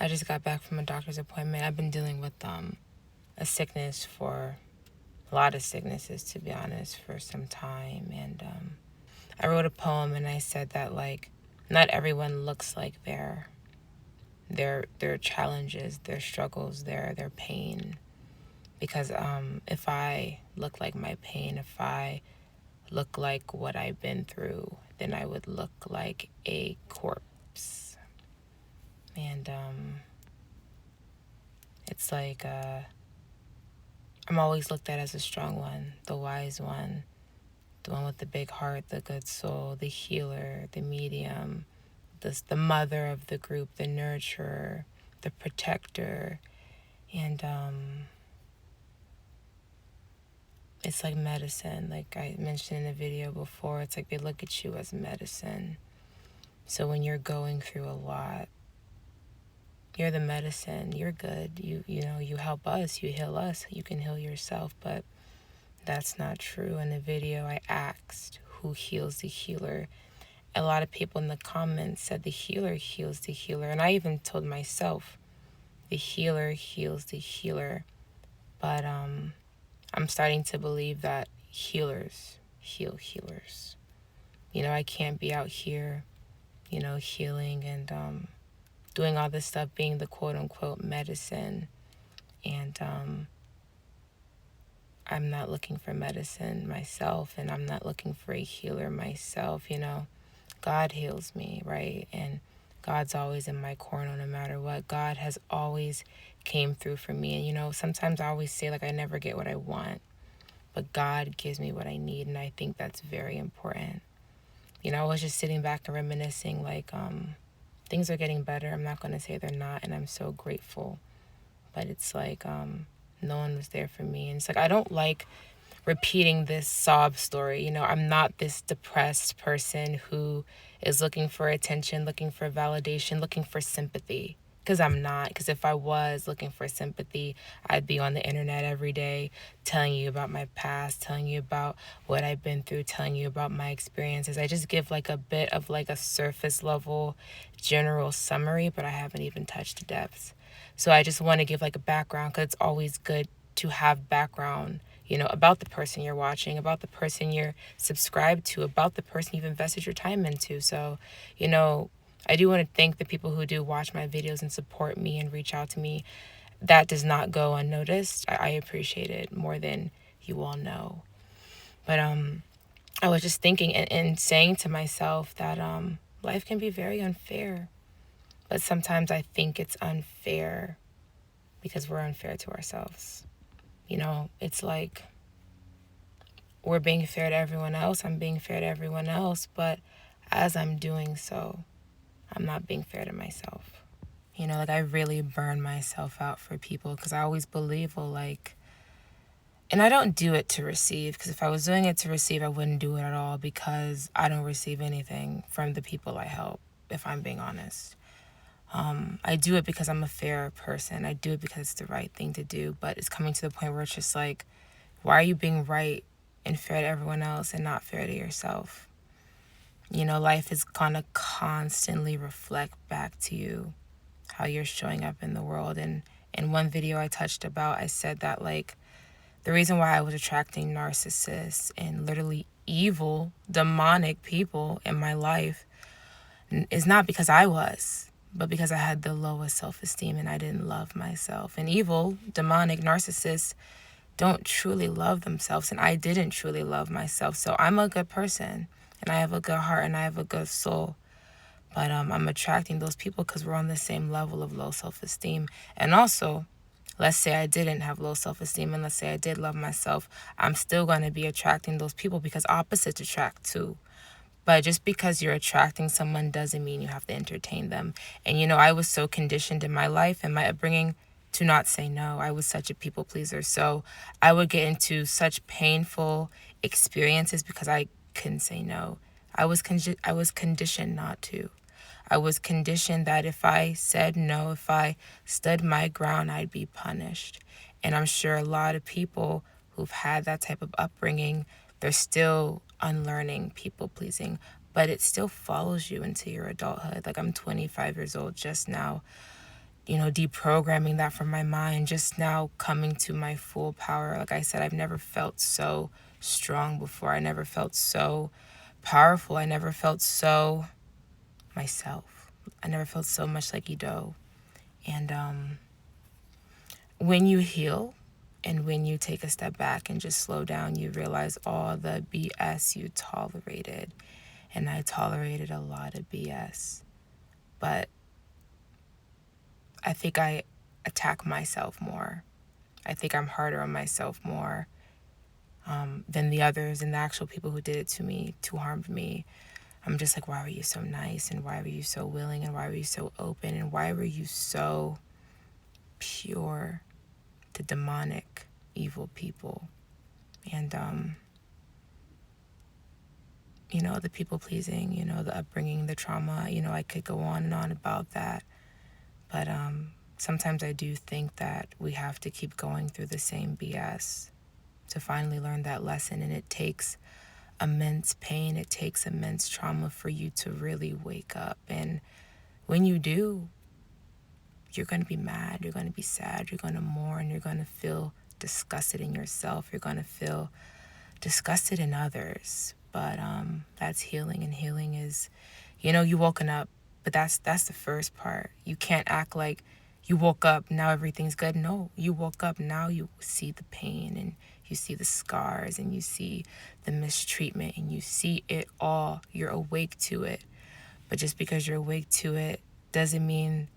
I just got back from a doctor's appointment. I've been dealing with a sickness for a lot of sicknesses, to be honest, for some time. And I wrote a poem and I said that, like, not everyone looks like their challenges, their struggles, their pain. Because if I look like my pain, if I look like what I've been through, then I would look like a corpse. And it's like I'm always looked at as a strong one, the wise one, the one with the big heart, the good soul, the healer, the medium, the mother of the group, the nurturer, the protector. And it's like medicine. Like I mentioned in the video before, it's like they look at you as medicine. So when you're going through a lot, you're the medicine. You're good. You help us, you heal us, you can heal yourself. But that's not true. In the video, I asked who heals the healer. A lot of people in the comments said the healer heals the healer. And I even told myself the healer heals the healer. But I'm starting to believe that healers heal healers. I can't be out here, healing and doing all this stuff, being the quote unquote medicine. And I'm not looking for medicine myself, and I'm not looking for a healer myself. God heals me, right? And God's always in my corner no matter what. God has always came through for me. And sometimes I always say, like, I never get what I want, but God gives me what I need, and I think that's very important. I was just sitting back and reminiscing, like, things are getting better. I'm not going to say they're not, and I'm so grateful. But it's like no one was there for me. And it's like I don't like repeating this sob story. I'm not this depressed person who is looking for attention, looking for validation, looking for sympathy. Because I'm not. Because if I was looking for sympathy, I'd be on the internet every day telling you about my past, telling you about what I've been through, telling you about my experiences. I just give like a bit of like a surface level general summary, but I haven't even touched the depths. So I just want to give like a background, because it's always good to have background, about the person you're watching, about the person you're subscribed to, about the person you've invested your time into. So, I do want to thank the people who do watch my videos and support me and reach out to me. That does not go unnoticed. I appreciate it more than you all know. But I was just thinking and saying to myself that life can be very unfair. But sometimes I think it's unfair because we're unfair to ourselves. It's like we're being fair to everyone else. I'm being fair to everyone else. But as I'm doing so, I'm not being fair to myself. Like I really burn myself out for people because I always believe, well, like, and I don't do it to receive, because if I was doing it to receive, I wouldn't do it at all, because I don't receive anything from the people I help, if I'm being honest. I do it because I'm a fair person. I do it because it's the right thing to do. But it's coming to the point where it's just like, why are you being right and fair to everyone else and not fair to yourself? Life is gonna constantly reflect back to you how you're showing up in the world. And in one video I touched about, I said that, like, the reason why I was attracting narcissists and literally evil, demonic people in my life is not because I was, but because I had the lowest self-esteem and I didn't love myself. And evil, demonic narcissists don't truly love themselves, and I didn't truly love myself. So I'm a good person, and I have a good heart, and I have a good soul. But I'm attracting those people because we're on the same level of low self-esteem. And also, let's say I didn't have low self-esteem, and let's say I did love myself, I'm still going to be attracting those people because opposites attract too. But just because you're attracting someone doesn't mean you have to entertain them. And I was so conditioned in my life and my upbringing to not say no. I was such a people pleaser. So I would get into such painful experiences because I couldn't say no. I was conditioned not to. I was conditioned that if I said no, if I stood my ground, I'd be punished. And I'm sure a lot of people who've had that type of upbringing, they're still unlearning people pleasing, but it still follows you into your adulthood. Like, I'm 25 years old just now. deprogramming that from my mind, just now coming to my full power. Like I said, I've never felt so strong before. I never felt so powerful. I never felt so myself. I never felt so much like Ido. And when you heal and when you take a step back and just slow down, you realize all the BS you tolerated. And I tolerated a lot of BS. But I think I attack myself more. I think I'm harder on myself more than the others and the actual people who did it to me, who harmed me. I'm just like, why were you so nice? And why were you so willing? And why were you so open? And why were you so pure to demonic, evil people? And, the people pleasing, the upbringing, the trauma, I could go on and on about that. But sometimes I do think that we have to keep going through the same BS to finally learn that lesson. And it takes immense pain, it takes immense trauma for you to really wake up. And when you do, you're going to be mad, you're going to be sad, you're going to mourn, you're going to feel disgusted in yourself, you're going to feel disgusted in others. But that's healing, and healing is, you woken up, but that's the first part. You can't act like you woke up, now everything's good. No, you woke up, now you see the pain, and you see the scars, and you see the mistreatment, and you see it all. You're awake to it. But just because you're awake to it doesn't mean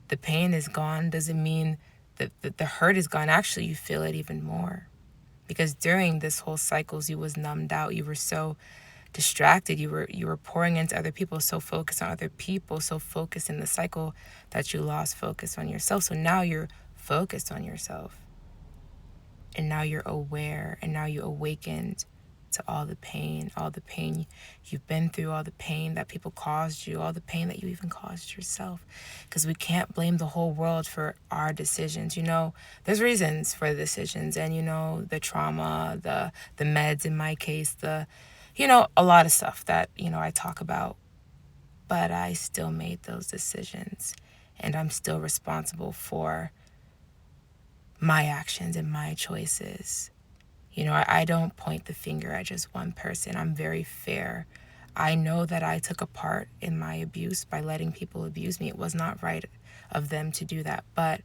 the pain is gone, doesn't mean that the hurt is gone. Actually, you feel it even more. Because during this whole cycles, you was numbed out. You were so distracted. You were pouring into other people, so focused on other people, so focused in the cycle that you lost focus on yourself. So now you're focused on yourself. And now you're aware, and now you awakened to all the pain you've been through, all the pain that people caused you, all the pain that you even caused yourself. Because we can't blame the whole world for our decisions. There's reasons for the decisions, and the trauma, the meds in my case, a lot of stuff that I talk about. But I still made those decisions, and I'm still responsible for my actions and my choices. I don't point the finger at just one person. I'm very fair. I know that I took a part in my abuse by letting people abuse me. It was not right of them to do that, but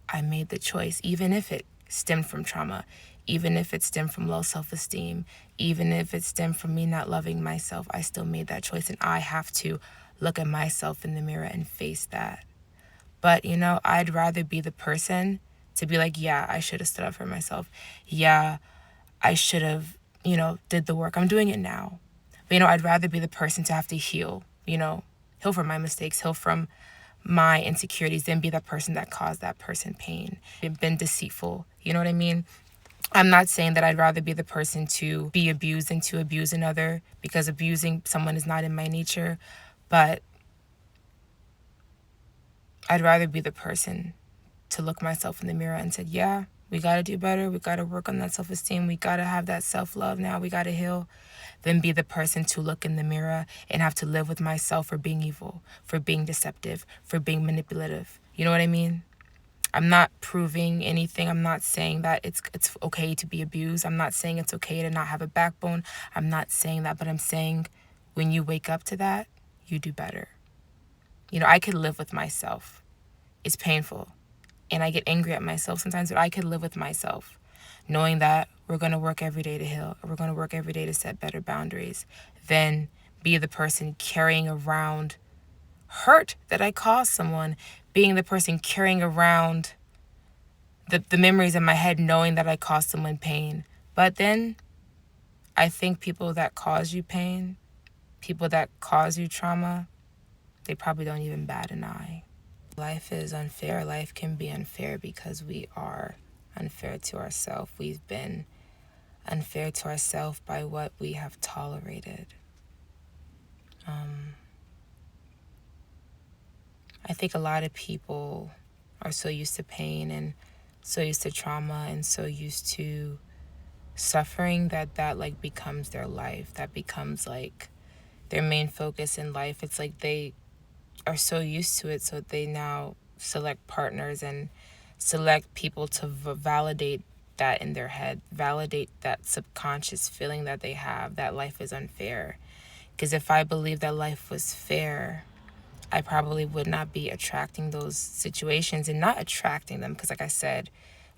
I made the choice, even if it stemmed from trauma, even if it stemmed from low self-esteem, even if it stemmed from me not loving myself. I still made that choice, and I have to look at myself in the mirror and face that. But, I'd rather be the person to be like, yeah, I should have stood up for myself. Yeah, I should have, did the work. I'm doing it now. But, I'd rather be the person to have to heal from my mistakes, heal from my insecurities, than be that person that caused that person pain. I've been deceitful. You know what I mean? I'm not saying that I'd rather be the person to be abused than to abuse another, because abusing someone is not in my nature. But I'd rather be the person to look myself in the mirror and said, yeah, we got to do better. We got to work on that self-esteem. We got to have that self-love now. We got to heal. Then be the person to look in the mirror and have to live with myself for being evil, for being deceptive, for being manipulative. You know what I mean? I'm not proving anything. I'm not saying that it's okay to be abused. I'm not saying it's okay to not have a backbone. I'm not saying that, but I'm saying when you wake up to that, you do better. I could live with myself. It's painful. And I get angry at myself sometimes, but I could live with myself, knowing that we're going to work every day to heal. We're going to work every day to set better boundaries. Then be the person carrying around hurt that I caused someone, being the person carrying around the memories in my head, knowing that I caused someone pain. But then I think people that cause you pain, people that cause you trauma, they probably don't even bat an eye. Life is unfair. Life can be unfair because we are unfair to ourselves. We've been unfair to ourselves by what we have tolerated. I think a lot of people are so used to pain and so used to trauma and so used to suffering that like becomes their life. That becomes like their main focus in life. It's like they are so used to it, so they now select partners and select people to validate that in their head, validate that subconscious feeling that they have that life is unfair. Because if I believed that life was fair, I probably would not be attracting those situations, and not attracting them because, like I said,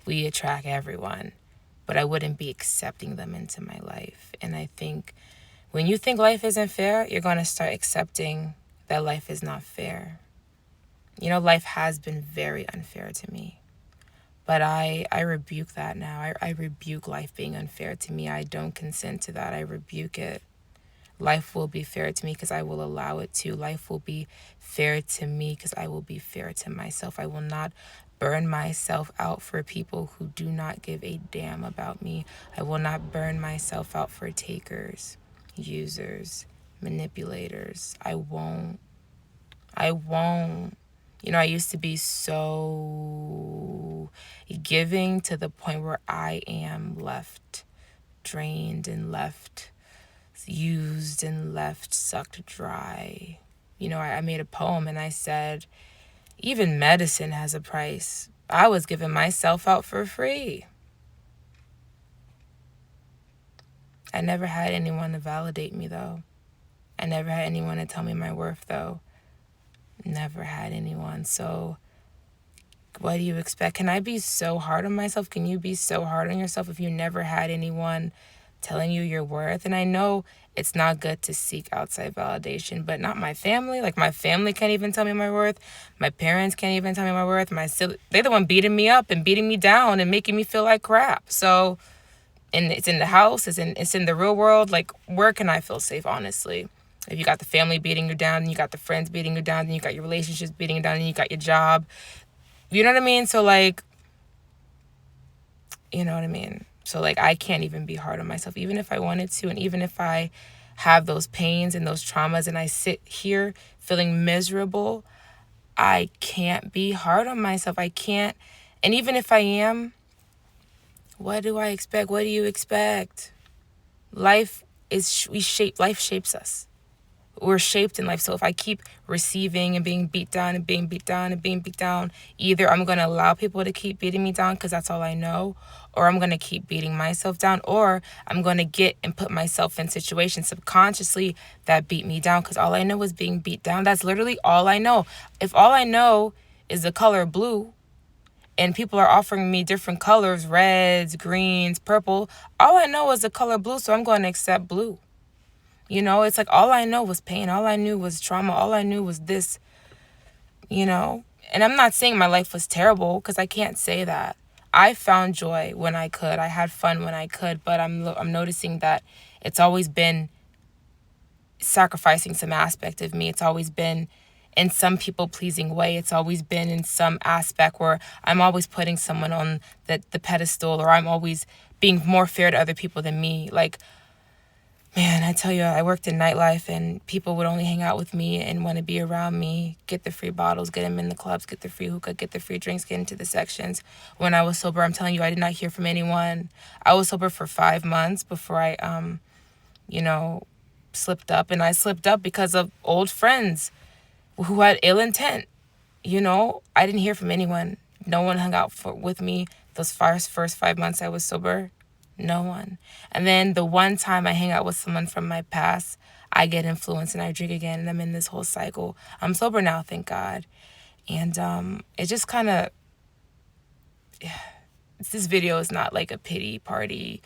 we attract everyone, but I wouldn't be accepting them into my life. And I think when you think life isn't fair, you're going to start accepting that life is not fair. You know, life has been very unfair to me, but I rebuke that now. I rebuke life being unfair to me. I don't consent to that. I rebuke it. Life will be fair to me because I will allow it to. Life will be fair to me because I will be fair to myself. I will not burn myself out for people who do not give a damn about me. I will not burn myself out for takers, users, manipulators. I won't. I won't. You know, I used to be so giving to the point where I am left drained and left used and left sucked dry. You know, I made a poem and I said, even medicine has a price. I was giving myself out for free. I never had anyone to validate me, though. I never had anyone to tell me my worth, though. Never had anyone. So what do you expect? Can I be so hard on myself? Can you be so hard on yourself if you never had anyone telling you your worth? And I know it's not good to seek outside validation, but not my family. Like, my family can't even tell me my worth. My parents can't even tell me my worth. They're the one beating me up and beating me down and making me feel like crap. So, and it's in the house, it's in the real world. Like, where can I feel safe, honestly? If you got the family beating you down, and you got the friends beating you down, and you got your relationships beating you down, and you got your job. You know what I mean? So, like, you know what I mean? So, like, I can't even be hard on myself, even if I wanted to. And even if I have those pains and those traumas and I sit here feeling miserable, I can't be hard on myself. I can't. And even if I am, what do I expect? What do you expect? Life shapes us. We're shaped in life. So if I keep receiving and being beat down and being beat down and being beat down, either I'm going to allow people to keep beating me down because that's all I know, or I'm going to keep beating myself down, or I'm going to get and put myself in situations subconsciously that beat me down because all I know is being beat down. That's literally all I know. If all I know is the color blue and people are offering me different colors, reds, greens, purple, all I know is the color blue, so I'm going to accept blue. You know, it's like all I know was pain. All I knew was trauma. All I knew was this, you know. And I'm not saying my life was terrible because I can't say that. I found joy when I could. I had fun when I could. But I'm noticing that it's always been sacrificing some aspect of me. It's always been in some people-pleasing way. It's always been in some aspect where I'm always putting someone on the pedestal, or I'm always being more fair to other people than me. Like, man, I tell you, I worked in nightlife and people would only hang out with me and want to be around me, get the free bottles, get them in the clubs, get the free hookah, get the free drinks, get into the sections. When I was sober, I'm telling you, I did not hear from anyone. I was sober for 5 months before I, slipped up. And I slipped up because of old friends who had ill intent. You know, I didn't hear from anyone. No one hung out with me those first 5 months I was sober. No one. And then the one time I hang out with someone from my past, I get influenced and I drink again, and I'm in this whole cycle. I'm sober now, thank God. And it just kind of, this video is not like a pity party.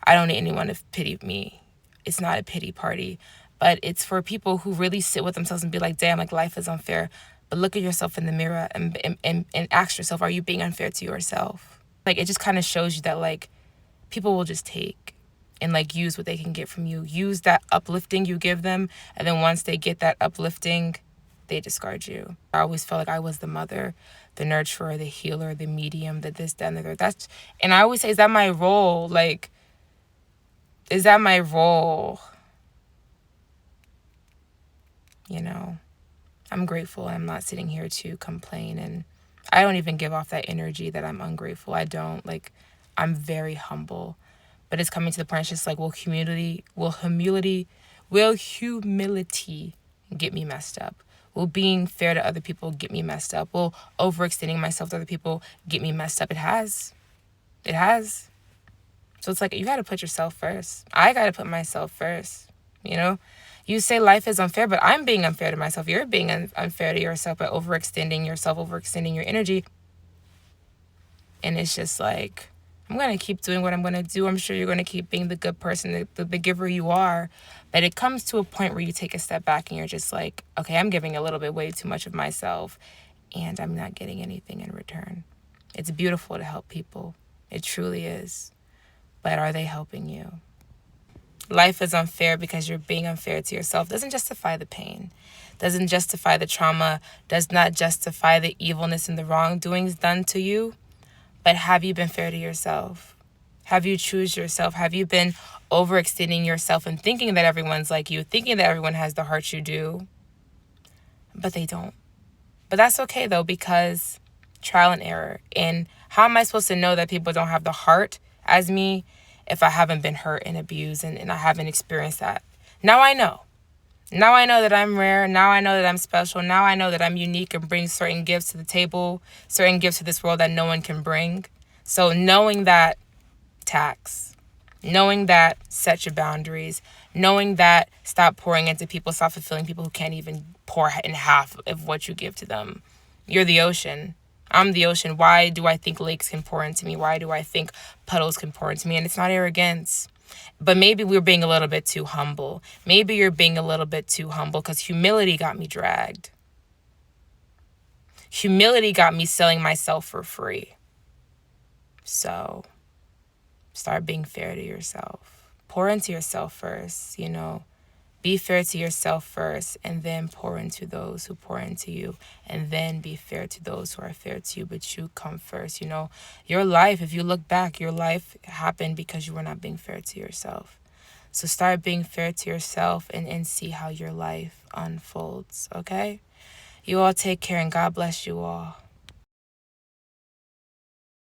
I don't need anyone to pity me. It's not a pity party. But it's for people who really sit with themselves and be like, damn, like, life is unfair. But look at yourself in the mirror and ask yourself, are you being unfair to yourself? Like, it just kind of shows you that, like, people will just take and, like, use what they can get from you. Use that uplifting you give them, and then once they get that uplifting, they discard you. I always felt like I was the mother, the nurturer, the healer, the medium, the this, that, and the other. And I always say, is that my role? Like, is that my role? You know, I'm grateful. I'm not sitting here to complain, and I don't even give off that energy that I'm ungrateful. I don't. Like, I'm very humble. But it's coming to the point, it's just like, will humility get me messed up? Will being fair to other people get me messed up? Will overextending myself to other people get me messed up? It has. It has. So it's like, you got to put yourself first. I got to put myself first, you know? You say life is unfair, but I'm being unfair to myself. You're being unfair to yourself by overextending yourself, overextending your energy. And it's just like, I'm going to keep doing what I'm going to do. I'm sure you're going to keep being the good person, the giver you are. But it comes to a point where you take a step back and you're just like, okay, I'm giving a little bit way too much of myself and I'm not getting anything in return. It's beautiful to help people. It truly is. But are they helping you? Life is unfair because you're being unfair to yourself. Doesn't justify the pain. Doesn't justify the trauma. Does not justify the evilness and the wrongdoings done to you. But have you been fair to yourself? Have you choose yourself? Have you been overextending yourself and thinking that everyone's like you, thinking that everyone has the heart you do? But they don't. But that's okay though, because trial and error. And how am I supposed to know that people don't have the heart as me if I haven't been hurt and abused and I haven't experienced that? Now I know. Now I know that I'm rare. Now I know that I'm special. Now I know that I'm unique and bring certain gifts to the table, certain gifts to this world that no one can bring. So knowing that, tax. Knowing that, set your boundaries. Knowing that, stop pouring into people, stop fulfilling people who can't even pour in half of what you give to them. You're the ocean. I'm the ocean. Why do I think lakes can pour into me? Why do I think puddles can pour into me? And it's not arrogance. But maybe we're being a little bit too humble. Maybe you're being a little bit too humble because humility got me dragged. Humility got me selling myself for free. So start being fair to yourself. Pour into yourself first, you know. Be fair to yourself first and then pour into those who pour into you, and then be fair to those who are fair to you, but you come first. You know, your life, if you look back, your life happened because you were not being fair to yourself. So start being fair to yourself and see how your life unfolds, okay? You all take care and God bless you all.